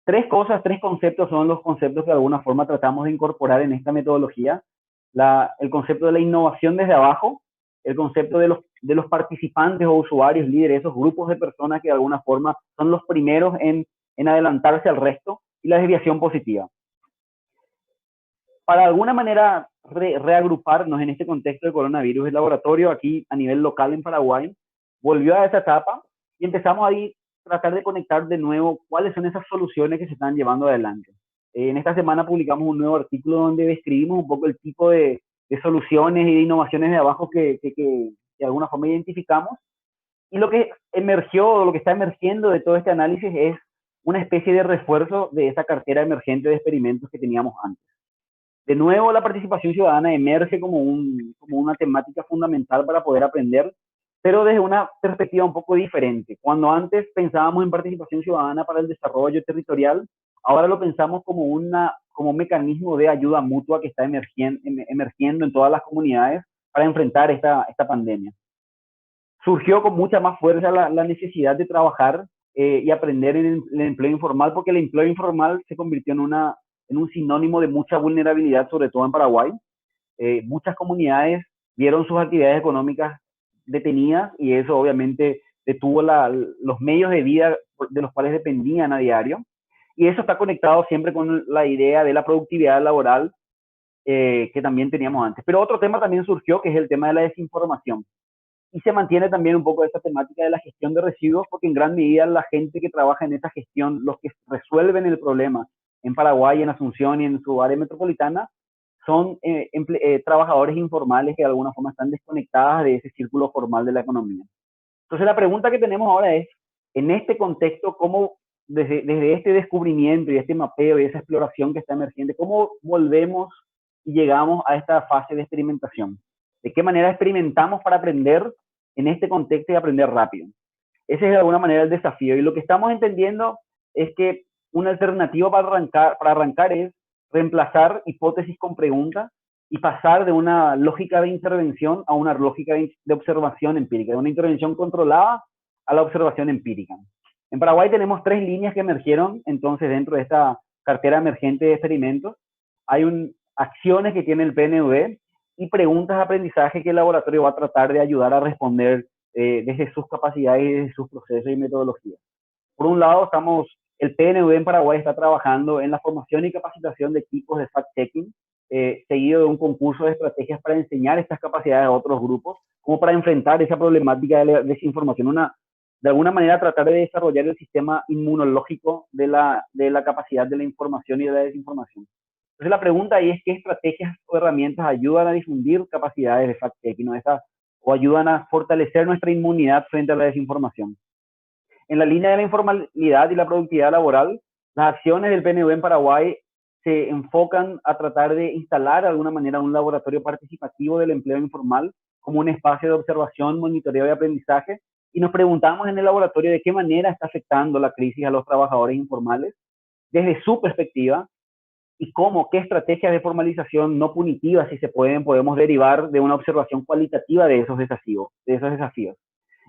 3 conceptos son los conceptos que de alguna forma tratamos de incorporar en esta metodología. El concepto de la innovación desde abajo, el concepto de los participantes o usuarios, líderes, esos grupos de personas que de alguna forma son los primeros en adelantarse al resto, y la desviación positiva. Para de alguna manera reagruparnos en este contexto de coronavirus, el laboratorio aquí a nivel local en Paraguay volvió a esa etapa y empezamos ahí a tratar de conectar de nuevo cuáles son esas soluciones que se están llevando adelante. En esta semana publicamos un nuevo artículo donde describimos un poco el tipo de soluciones y de innovaciones de abajo que de alguna forma identificamos. Y lo que emergió, lo que está emergiendo de todo este análisis es una especie de refuerzo de esa cartera emergente de experimentos que teníamos antes. De nuevo, la participación ciudadana emerge como una temática fundamental para poder aprender, pero desde una perspectiva un poco diferente. Cuando antes pensábamos en participación ciudadana para el desarrollo territorial, ahora lo pensamos como un mecanismo de ayuda mutua que está emergiendo en todas las comunidades para enfrentar esta pandemia. Surgió con mucha más fuerza la necesidad de trabajar y aprender en el empleo informal, porque el empleo informal se convirtió en un sinónimo de mucha vulnerabilidad, sobre todo en Paraguay. Muchas comunidades vieron sus actividades económicas detenidas y eso obviamente detuvo los medios de vida de los cuales dependían a diario. Y eso está conectado siempre con la idea de la productividad laboral que también teníamos antes. Pero otro tema también surgió, que es el tema de la desinformación. Y se mantiene también un poco esta temática de la gestión de residuos, porque en gran medida la gente que trabaja en esta gestión, los que resuelven el problema en Paraguay, en Asunción y en su área metropolitana, son trabajadores informales que de alguna forma están desconectadas de ese círculo formal de la economía. Entonces la pregunta que tenemos ahora es, en este contexto, ¿cómo desde este descubrimiento y este mapeo y esa exploración que está emergiente, cómo volvemos y llegamos a esta fase de experimentación? ¿De qué manera experimentamos para aprender en este contexto y aprender rápido? Ese es de alguna manera el desafío. Y lo que estamos entendiendo es que una alternativa para arrancar es reemplazar hipótesis con preguntas y pasar de una lógica de intervención a una lógica de observación empírica, de una intervención controlada a la observación empírica. En Paraguay tenemos 3 líneas que emergieron entonces dentro de esta cartera emergente de experimentos. Hay acciones que tiene el PNV y preguntas de aprendizaje que el laboratorio va a tratar de ayudar a responder desde sus capacidades y desde sus procesos y metodologías. Por un lado, el PNV en Paraguay está trabajando en la formación y capacitación de equipos de fact-checking, seguido de un concurso de estrategias para enseñar estas capacidades a otros grupos, como para enfrentar esa problemática de la desinformación, de alguna manera tratar de desarrollar el sistema inmunológico de la capacidad de la información y de la desinformación. Entonces la pregunta ahí es qué estrategias o herramientas ayudan a difundir capacidades de fact-checking o ayudan a fortalecer nuestra inmunidad frente a la desinformación. En la línea de la informalidad y la productividad laboral, las acciones del PNV en Paraguay se enfocan a tratar de instalar de alguna manera un laboratorio participativo del empleo informal como un espacio de observación, monitoreo y aprendizaje, y nos preguntamos en el laboratorio de qué manera está afectando la crisis a los trabajadores informales desde su perspectiva y qué estrategias de formalización no punitivas, si se podemos derivar de una observación cualitativa de esos desafíos.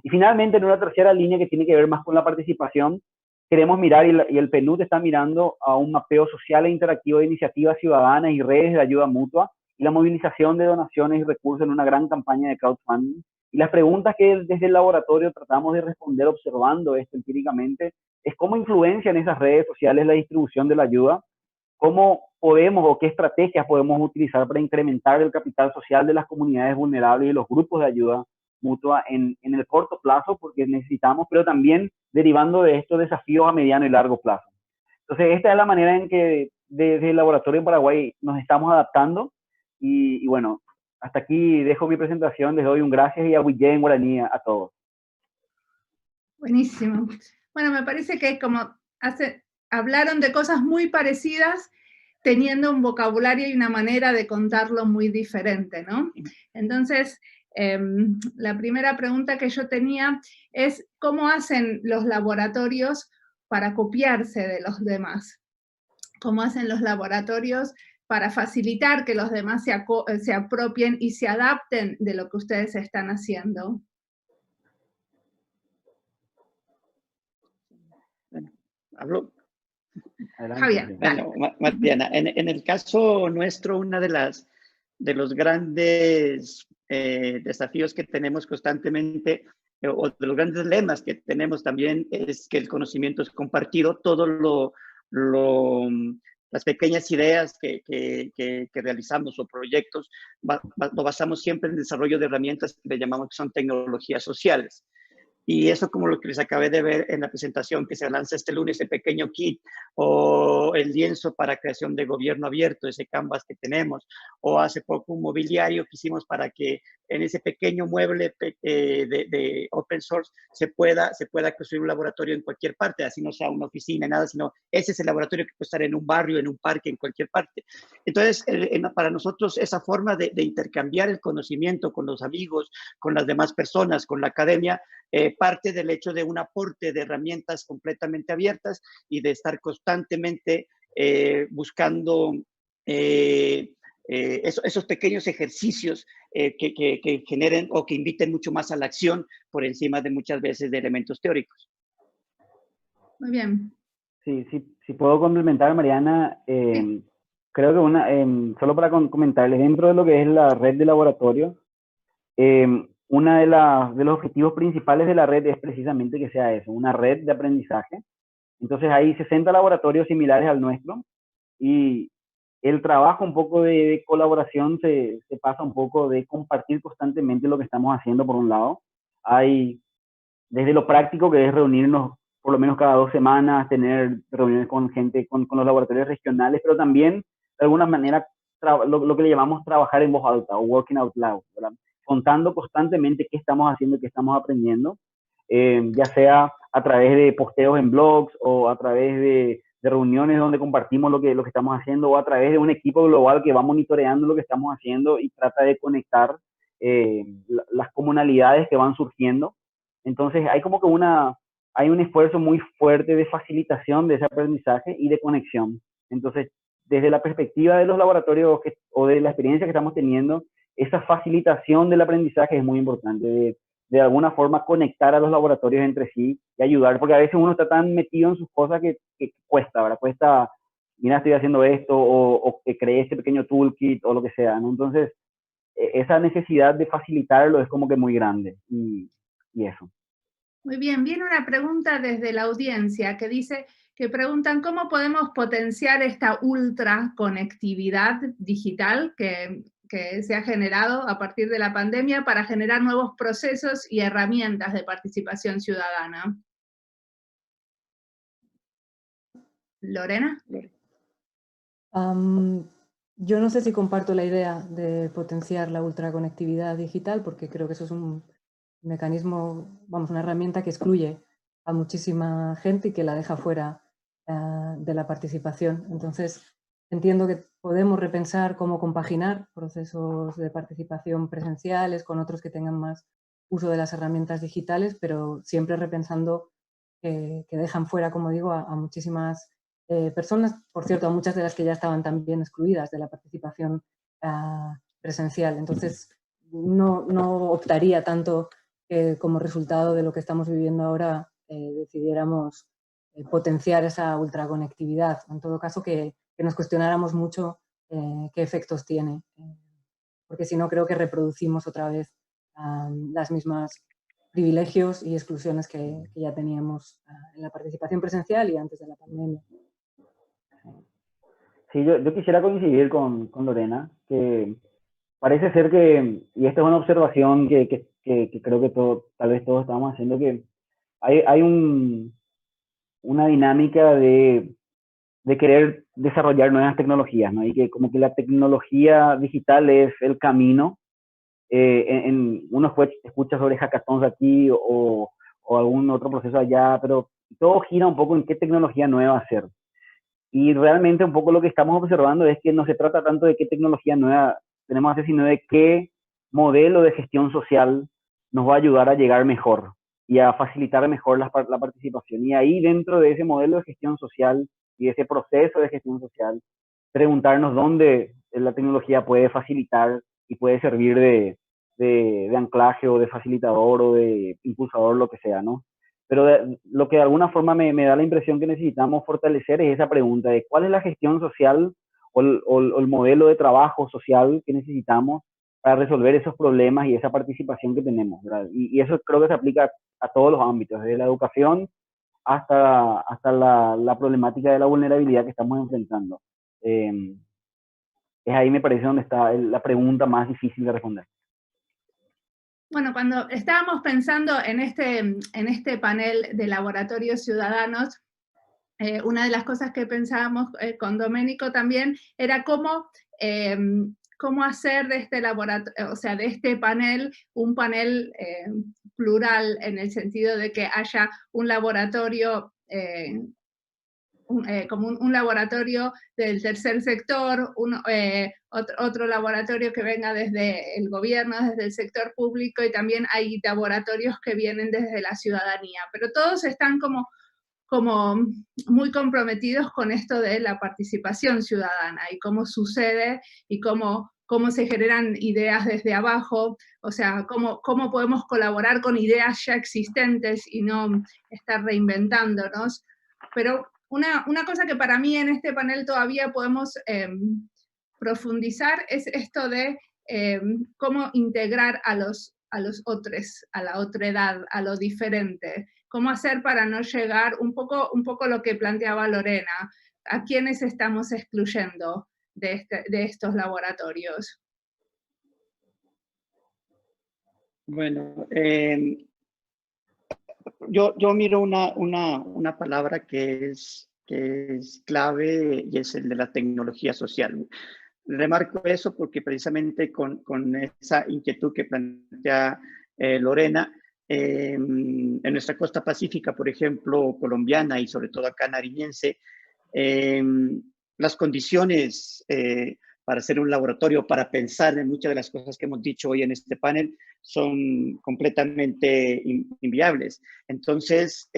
Y finalmente, en una tercera línea que tiene que ver más con la participación, queremos mirar, y el PNUD está mirando a un mapeo social e interactivo de iniciativas ciudadanas y redes de ayuda mutua y la movilización de donaciones y recursos en una gran campaña de crowdfunding. Y las preguntas que desde el laboratorio tratamos de responder observando esto empíricamente es cómo influencian esas redes sociales la distribución de la ayuda, cómo podemos o qué estrategias podemos utilizar para incrementar el capital social de las comunidades vulnerables y los grupos de ayuda mutua en el corto plazo, porque necesitamos, pero también derivando de estos desafíos a mediano y largo plazo. Entonces, esta es la manera en que desde el laboratorio en Paraguay nos estamos adaptando y bueno, hasta aquí dejo mi presentación, les doy un gracias y ahuillé en guaraní a todos. Buenísimo. Bueno, me parece que hablaron de cosas muy parecidas, teniendo un vocabulario y una manera de contarlo muy diferente, ¿no? Entonces, la primera pregunta que yo tenía es, ¿cómo hacen los laboratorios para copiarse de los demás? ¿Cómo hacen los laboratorios para facilitar que los demás se apropien y se adapten de lo que ustedes están haciendo? Bueno, hablo. Adelante, Javier. Bueno, Mariana, en el caso nuestro, una de los grandes desafíos que tenemos constantemente, o de los grandes lemas que tenemos también, es que el conocimiento es compartido. Las pequeñas ideas que realizamos o proyectos lo basamos siempre en el desarrollo de herramientas que le llamamos que son tecnologías sociales. Y eso, como lo que les acabé de ver en la presentación que se lanza este lunes, el pequeño kit, o el lienzo para creación de gobierno abierto, ese canvas que tenemos, o hace poco un mobiliario que hicimos para que en ese pequeño mueble de open source se pueda construir un laboratorio en cualquier parte, así no sea una oficina, nada, sino ese es el laboratorio que puede estar en un barrio, en un parque, en cualquier parte. Entonces, para nosotros, esa forma de intercambiar el conocimiento con los amigos, con las demás personas, con la academia, parte del hecho de un aporte de herramientas completamente abiertas y de estar constantemente buscando esos pequeños ejercicios que generen o que inviten mucho más a la acción por encima de muchas veces de elementos teóricos. Muy bien. Sí, puedo complementar, Mariana. Sí. Creo que solo para comentarles, dentro de lo que es la red de laboratorio, uno de los objetivos principales de la red es precisamente que sea eso, una red de aprendizaje. Entonces hay 60 laboratorios similares al nuestro y el trabajo un poco de colaboración se pasa un poco de compartir constantemente lo que estamos haciendo por un lado. Hay desde lo práctico, que es reunirnos por lo menos cada 2 semanas, tener reuniones con gente, con los laboratorios regionales, pero también de alguna manera lo que le llamamos trabajar en voz alta o working out loud, ¿verdad? Contando constantemente qué estamos haciendo y qué estamos aprendiendo, ya sea a través de posteos en blogs o a través de reuniones donde compartimos lo que estamos haciendo o a través de un equipo global que va monitoreando lo que estamos haciendo y trata de conectar las comunalidades que van surgiendo. Entonces hay como que hay un esfuerzo muy fuerte de facilitación de ese aprendizaje y de conexión. Entonces, desde la perspectiva de los laboratorios o de la experiencia que estamos teniendo, esa facilitación del aprendizaje es muy importante, de alguna forma conectar a los laboratorios entre sí y ayudar, porque a veces uno está tan metido en sus cosas que cuesta, ¿verdad? Cuesta, mira, estoy haciendo esto, o que creé este pequeño toolkit, o lo que sea, ¿no? Entonces, esa necesidad de facilitarlo es como que muy grande, y eso. Muy bien, viene una pregunta desde la audiencia que preguntan cómo podemos potenciar esta ultraconectividad digital que se ha generado a partir de la pandemia para generar nuevos procesos y herramientas de participación ciudadana. ¿Lorena? Yo no sé si comparto la idea de potenciar la ultraconectividad digital, porque creo que eso es un mecanismo, vamos, una herramienta que excluye a muchísima gente y que la deja fuera de la participación. Entonces, entiendo que podemos repensar cómo compaginar procesos de participación presenciales con otros que tengan más uso de las herramientas digitales, pero siempre repensando que dejan fuera, como digo, a muchísimas personas, por cierto, a muchas de las que ya estaban también excluidas de la participación presencial. Entonces, no optaría tanto que como resultado de lo que estamos viviendo ahora decidiéramos potenciar esa ultraconectividad. En todo caso, que nos cuestionáramos mucho qué efectos tiene, porque si no creo que reproducimos otra vez las mismas privilegios y exclusiones que ya teníamos en la participación presencial y antes de la pandemia. Sí, yo quisiera coincidir con Lorena, que parece ser que, y esta es una observación que creo que tal vez todos estamos haciendo, que hay una dinámica de querer desarrollar nuevas tecnologías, ¿no? Y que como que la tecnología digital es el camino. Uno escucha sobre hackathons aquí o algún otro proceso allá, pero todo gira un poco en qué tecnología nueva hacer. Y realmente un poco lo que estamos observando es que no se trata tanto de qué tecnología nueva tenemos que hacer, sino de qué modelo de gestión social nos va a ayudar a llegar mejor y a facilitar mejor la participación. Y ahí dentro de ese modelo de gestión social y ese proceso de gestión social, preguntarnos dónde la tecnología puede facilitar y puede servir de anclaje o de facilitador o de impulsador, lo que sea, ¿no? Pero lo que de alguna forma me da la impresión que necesitamos fortalecer es esa pregunta de cuál es la gestión social o el modelo de trabajo social que necesitamos para resolver esos problemas y esa participación que tenemos, ¿verdad? Y eso creo que se aplica a todos los ámbitos, desde la educación hasta la problemática de la vulnerabilidad que estamos enfrentando. Es ahí, me parece, donde está la pregunta más difícil de responder. Bueno, cuando estábamos pensando en este panel de laboratorios ciudadanos, una de las cosas que pensábamos con Domenico también era cómo hacer de este laboratorio, o sea, de este panel, un panel plural en el sentido de que haya un laboratorio como un laboratorio del tercer sector, otro laboratorio que venga desde el gobierno, desde el sector público, y también hay laboratorios que vienen desde la ciudadanía, pero todos están como muy comprometidos con esto de la participación ciudadana y cómo sucede y cómo se generan ideas desde abajo, o sea, cómo podemos colaborar con ideas ya existentes y no estar reinventándonos. Pero una cosa que para mí en este panel todavía podemos profundizar es esto de cómo integrar a los otros, a la otredad, a lo diferente. Cómo hacer para no llegar, un poco lo que planteaba Lorena, a quiénes estamos excluyendo de estos laboratorios. Bueno, yo miro una palabra que es clave, y es el de la tecnología social. Remarco eso porque precisamente con esa inquietud que plantea Lorena, en nuestra costa pacífica, por ejemplo, colombiana y sobre todo acá nariñense, las condiciones para hacer un laboratorio, para pensar en muchas de las cosas que hemos dicho hoy en este panel, son completamente inviables. Entonces,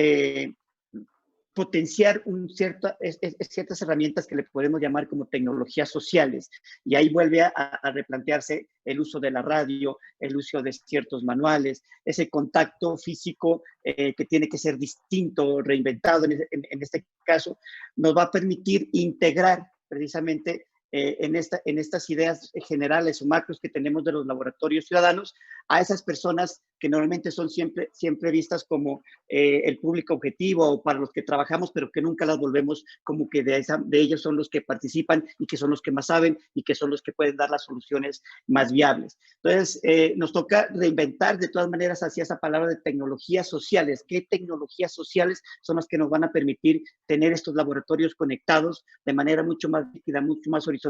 potenciar ciertas herramientas que le podemos llamar como tecnologías sociales. Y ahí vuelve a replantearse el uso de la radio, el uso de ciertos manuales, ese contacto físico que tiene que ser distinto, reinventado en este caso, nos va a permitir integrar precisamente en estas ideas generales o macros que tenemos de los laboratorios ciudadanos a esas personas que normalmente son siempre vistas como el público objetivo o para los que trabajamos, pero que nunca las volvemos como que de ellos son los que participan y que son los que más saben y que son los que pueden dar las soluciones más viables. Entonces, nos toca reinventar de todas maneras hacia esa palabra de tecnologías sociales. ¿Qué tecnologías sociales son las que nos van a permitir tener estos laboratorios conectados de manera mucho más líquida, mucho más horizontal,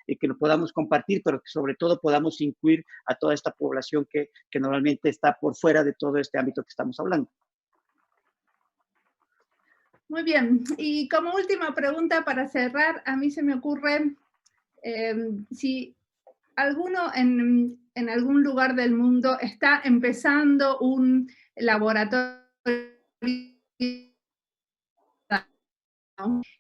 y que lo podamos compartir, pero que sobre todo podamos incluir a toda esta población que normalmente está por fuera de todo este ámbito que estamos hablando? Muy bien, y como última pregunta para cerrar, a mí se me ocurre si alguno en algún lugar del mundo está empezando un laboratorio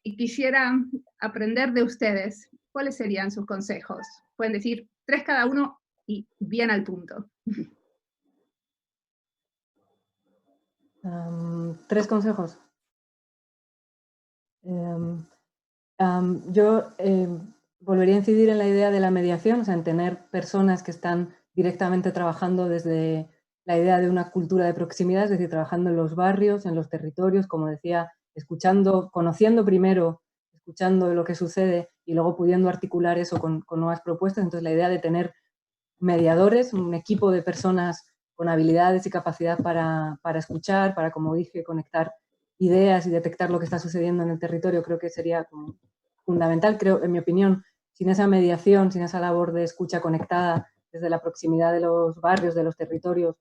y quisiera aprender de ustedes, ¿cuáles serían sus consejos? Pueden decir 3 cada uno y bien al punto. 3 consejos. Yo volvería a incidir en la idea de la mediación, o sea, en tener personas que están directamente trabajando desde la idea de una cultura de proximidad, es decir, trabajando en los barrios, en los territorios, como decía, escuchando, conociendo primero, escuchando lo que sucede y luego pudiendo articular eso con nuevas propuestas. Entonces, la idea de tener mediadores, un equipo de personas con habilidades y capacidad para escuchar, para, como dije, conectar ideas y detectar lo que está sucediendo en el territorio, creo que sería como fundamental. Creo, en mi opinión, sin esa mediación, sin esa labor de escucha conectada desde la proximidad de los barrios, de los territorios,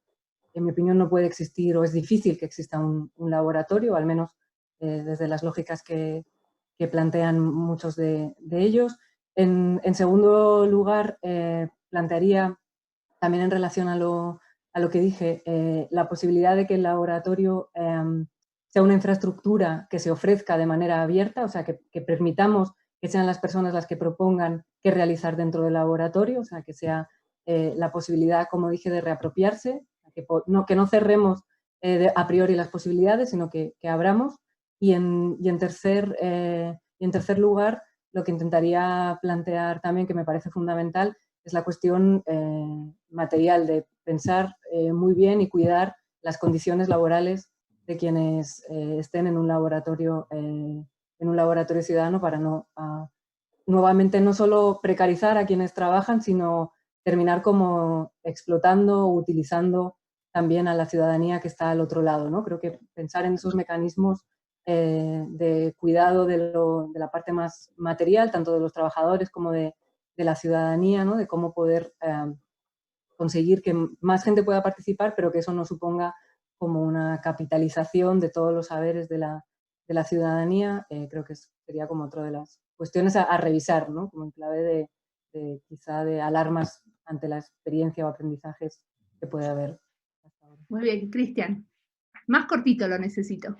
en mi opinión no puede existir, o es difícil que exista un laboratorio, al menos desde las lógicas que plantean muchos de ellos. En segundo lugar, plantearía también en relación a lo que dije, la posibilidad de que el laboratorio sea una infraestructura que se ofrezca de manera abierta, o sea, que permitamos que sean las personas las que propongan qué realizar dentro del laboratorio, o sea, que sea la posibilidad, como dije, de reapropiarse, que no cerremos a priori las posibilidades, sino que abramos. Y en tercer lugar, lo que intentaría plantear también, que me parece fundamental, es la cuestión material, de pensar muy bien y cuidar las condiciones laborales de quienes estén en un laboratorio ciudadano, para nuevamente no solo precarizar a quienes trabajan, sino terminar como explotando o utilizando también a la ciudadanía que está al otro lado, ¿no? Creo que pensar en esos mecanismos de cuidado de la parte más material, tanto de los trabajadores como de la ciudadanía, ¿no? De cómo poder conseguir que más gente pueda participar, pero que eso no suponga como una capitalización de todos los saberes de la ciudadanía. Creo que sería como otra de las cuestiones a revisar, ¿no? Como en clave quizá de alarmas ante la experiencia o aprendizajes que puede haber hasta ahora. Muy bien, Cristian. Más cortito lo necesito.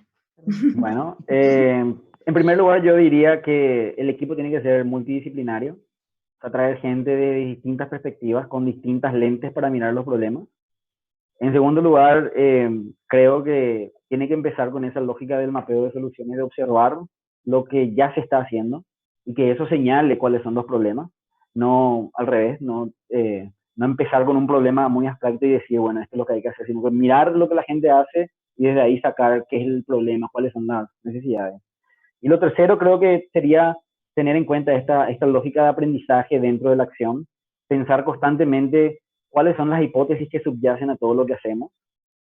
Bueno, en primer lugar yo diría que el equipo tiene que ser multidisciplinario, o sea, traer gente de distintas perspectivas, con distintas lentes para mirar los problemas. En segundo lugar, creo que tiene que empezar con esa lógica del mapeo de soluciones, de observar lo que ya se está haciendo y que eso señale cuáles son los problemas, no al revés, no empezar con un problema muy abstracto y decir, bueno, esto es lo que hay que hacer, sino que mirar lo que la gente hace y desde ahí sacar qué es el problema, cuáles son las necesidades. Y lo tercero creo que sería tener en cuenta esta lógica de aprendizaje dentro de la acción, pensar constantemente cuáles son las hipótesis que subyacen a todo lo que hacemos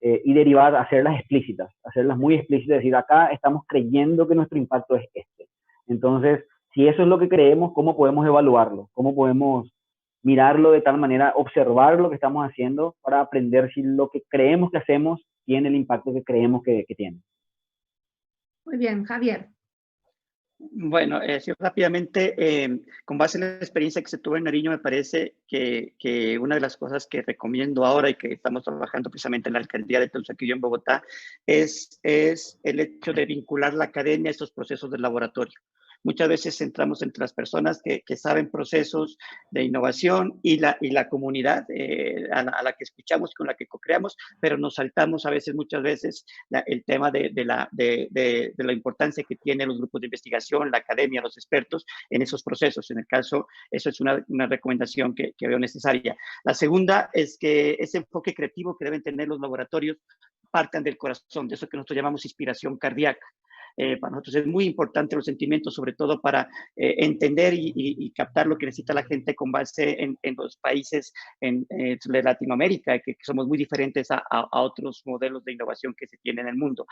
y derivar, hacerlas explícitas, hacerlas muy explícitas, decir, acá estamos creyendo que nuestro impacto es este. Entonces, si eso es lo que creemos, ¿cómo podemos evaluarlo? ¿Cómo podemos mirarlo de tal manera, observar lo que estamos haciendo para aprender si lo que creemos que hacemos tiene el impacto que creemos que tiene? Muy bien, Javier. Bueno, sí, rápidamente, con base en la experiencia que se tuvo en Nariño, me parece que una de las cosas que recomiendo ahora y que estamos trabajando precisamente en la alcaldía de Teusaquillo en Bogotá es el hecho de vincular la academia a estos procesos de laboratorio. Muchas veces centramos entre las personas que saben procesos de innovación y la comunidad a la que escuchamos, con la que co-creamos, pero nos saltamos a veces, muchas veces, el tema de la importancia que tienen los grupos de investigación, la academia, los expertos en esos procesos. En el caso, eso es una recomendación que veo necesaria. La segunda es que ese enfoque creativo que deben tener los laboratorios partan del corazón, de eso que nosotros llamamos inspiración cardíaca. Para nosotros es muy importante los sentimientos, sobre todo para entender y captar lo que necesita la gente con base en los países de Latinoamérica, que somos muy diferentes a otros modelos de innovación que se tienen en el mundo.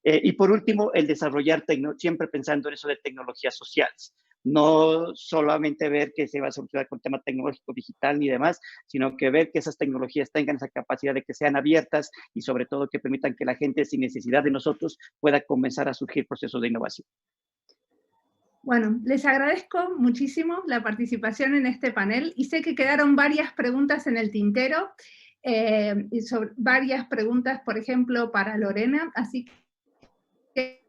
Y por último, el desarrollar, siempre pensando en eso de tecnologías sociales. No solamente ver que se va a solucionar con tema tecnológico, digital ni demás, sino que ver que esas tecnologías tengan esa capacidad de que sean abiertas y sobre todo que permitan que la gente, sin necesidad de nosotros, pueda comenzar a surgir procesos de innovación. Bueno, les agradezco muchísimo la participación en este panel y sé que quedaron varias preguntas en el tintero, y sobre varias preguntas, por ejemplo, para Lorena, así que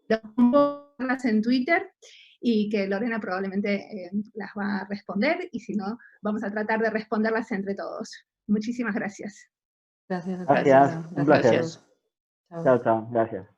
los pongas en Twitter y que Lorena probablemente las va a responder, y si no, vamos a tratar de responderlas entre todos. Muchísimas gracias. Gracias. Gracias, un placer. a todos. Chao, chao, gracias.